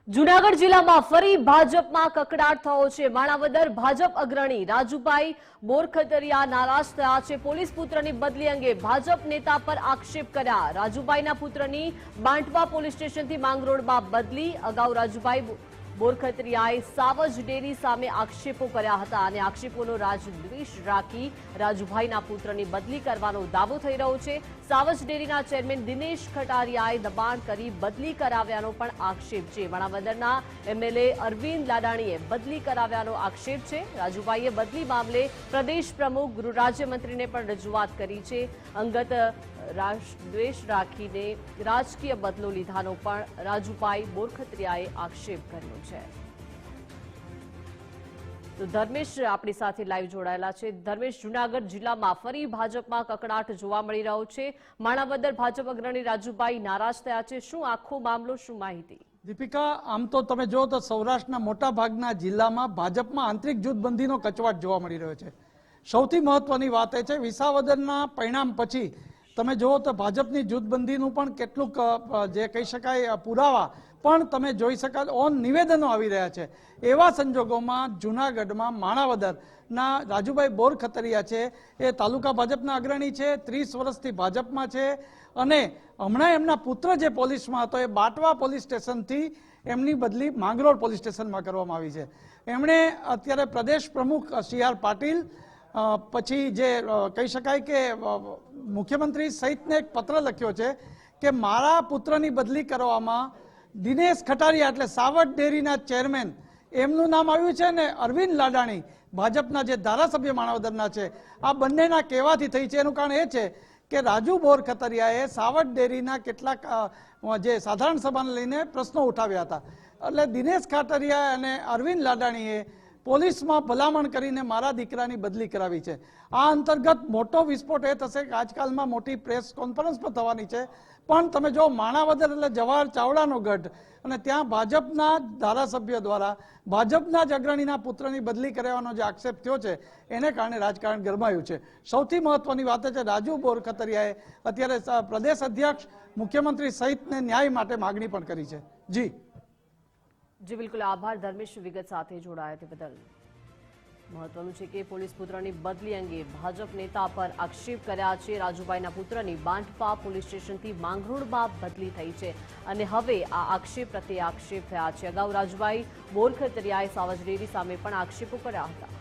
જૂનાગઢ જિલ્લામાં ફરી ભાજપમાં કકડાટ થયો છે। માણાવદર ભાજપ અગ્રણી રાજુભાઈ બોરખતરિયા નારાજ થયા છે। પોલીસ પુત્રની બદલી અંગે ભાજપ નેતા પર આક્ષેપ કર્યા। રાજુભાઈના પુત્રની બાંટવા પોલીસ સ્ટેશનથી માંગરોળમાં બદલી। અગાઉ રાજુભાઈ બોરખતરિયાએ સાવજ ડેરી સામે આક્ષેપો કર્યા હતા અને આક્ષેપોનો રાજદ્વેષ રાખી રાજુભાઈના પુત્રની બદલી કરવાનો દાવો થઈ રહ્યો છે। સાવજ ડેરીના ચેરમેન દિનેશ ખટારિયાએ દબાણ કરી બદલી કરાવ્યાનો પણ આક્ષેપ છે। માણાવદરના એમએલએ અરવિંદ લાડાણીએ બદલી કરાવ્યાનો આક્ષેપ છે। રાજુભાઈએ બદલી મામલે પ્રદેશ પ્રમુખ ગૃહ રાજ્યમંત્રીને પણ રજૂઆત કરી છે। અંગત રાજદ્વેષ રાખીને રાજકીય બદલો લીધાનો પણ રાજુભાઈ બોરખતરિયાએ આક્ષેપ કર્યો છે। તો ધર્મેશ આપણી સાથે લાઈવ જોડાયેલા છે। ધર્મેશ, જૂનાગઢ જિલ્લામાં ફરી ભાજપમાં કકડાટ જોવા મળી રહ્યો છે। માણાવદર ભાજપ અગ્રણી રાજુભાઈ નારાજ થયા છે। શું આખો મામલો, શું માહિતી? દીપિકા, આમ તો તમે જો તો સૌરાષ્ટ્રના મોટા ભાગના જિલ્લામાં ભાજપમાં આંતરિક જૂથબંધીનો કચવાટ જોવા મળી રહ્યો છે। સૌથી મહત્વની વાત એ છે, વિસાવદરના પરિણામ પછી તમે જુઓ તો ભાજપની જૂથબંધીનું પણ કેટલુંક જે કહી શકાય પુરાવા પણ તમે જોઈ શકાય ઓન નિવેદનો આવી રહ્યા છે। એવા સંજોગોમાં જૂનાગઢમાં માણાવદરના રાજુભાઈ બોરખતરિયા છે, એ તાલુકા ભાજપના અગ્રણી છે, 30 વર્ષથી ભાજપમાં છે અને હમણાં એમના પુત્ર જે પોલીસમાં હતો એ બાટવા પોલીસ સ્ટેશનથી એમની બદલી માંગરોળ પોલીસ સ્ટેશનમાં કરવામાં આવી છે। એમણે અત્યારે પ્રદેશ પ્રમુખ સી.આર. પાટીલ પછી જે કહી શકાય કે મુખ્યમંત્રી સહિતને એક પત્ર લખ્યો છે કે મારા પુત્રની બદલી કરવામાં દિનેશ ખટારિયા એટલે સાવજ ડેરીના ચેરમેન એમનું નામ આવ્યું છે ને અરવિંદ લાડાણી ભાજપના જે ધારાસભ્ય માણાવદરના છે, આ બંનેના કહેવાથી થઈ છે। એનું કારણ એ છે કે રાજુ બોરખતરિયાએ સાવજ ડેરીના કેટલાક જે સાધારણ સભાને લઈને પ્રશ્નો ઉઠાવ્યા હતા, એટલે દિનેશ ખટારિયા અને અરવિંદ લાડાણીએ પોલીસમાં ભલામણ કરીને મારા દીકરાની બદલી કરાવી છે। આ અંતર્ગત મોટો વિસ્ફોટ એ થશે કે આજકાલમાં મોટી પ્રેસ કોન્ફરન્સ પણ થવાની છે, પણ તમે જો માણાવદર એટલે જવાહર ચાવડાનો ગઢ અને ત્યાં ભાજપના ધારાસભ્ય દ્વારા ભાજપના જ અગ્રણીના પુત્રની બદલી કરાવવાનો જે આક્ષેપ થયો છે એને કારણે રાજકારણ ગરમાયું છે। સૌથી મહત્વની વાત છે રાજુ બોરખતરિયાએ અત્યારે પ્રદેશ અધ્યક્ષ મુખ્યમંત્રી સહિતને ન્યાય માટે માગણી પણ કરી છે। જી બિલકુલ, આભાર ધર્મેશ વિગત સાથે જોડાયા તે બદલ। મહત્વનું છે કે પોલીસ પુત્રની બદલી અંગે ભાજપ નેતા પર આક્ષેપ કર્યા છે। રાજુભાઈના પુત્રની બાંટવા પોલીસ સ્ટેશનથી માંગરોળમાં બદલી થઈ છે અને હવે આ આક્ષેપ પ્રત્યે આક્ષેપ થયા છે। અગાઉ રાજુભાઈ બોરખતરિયાએ સાવજ ડેરી સામે પણ આક્ષેપો કર્યા હતા।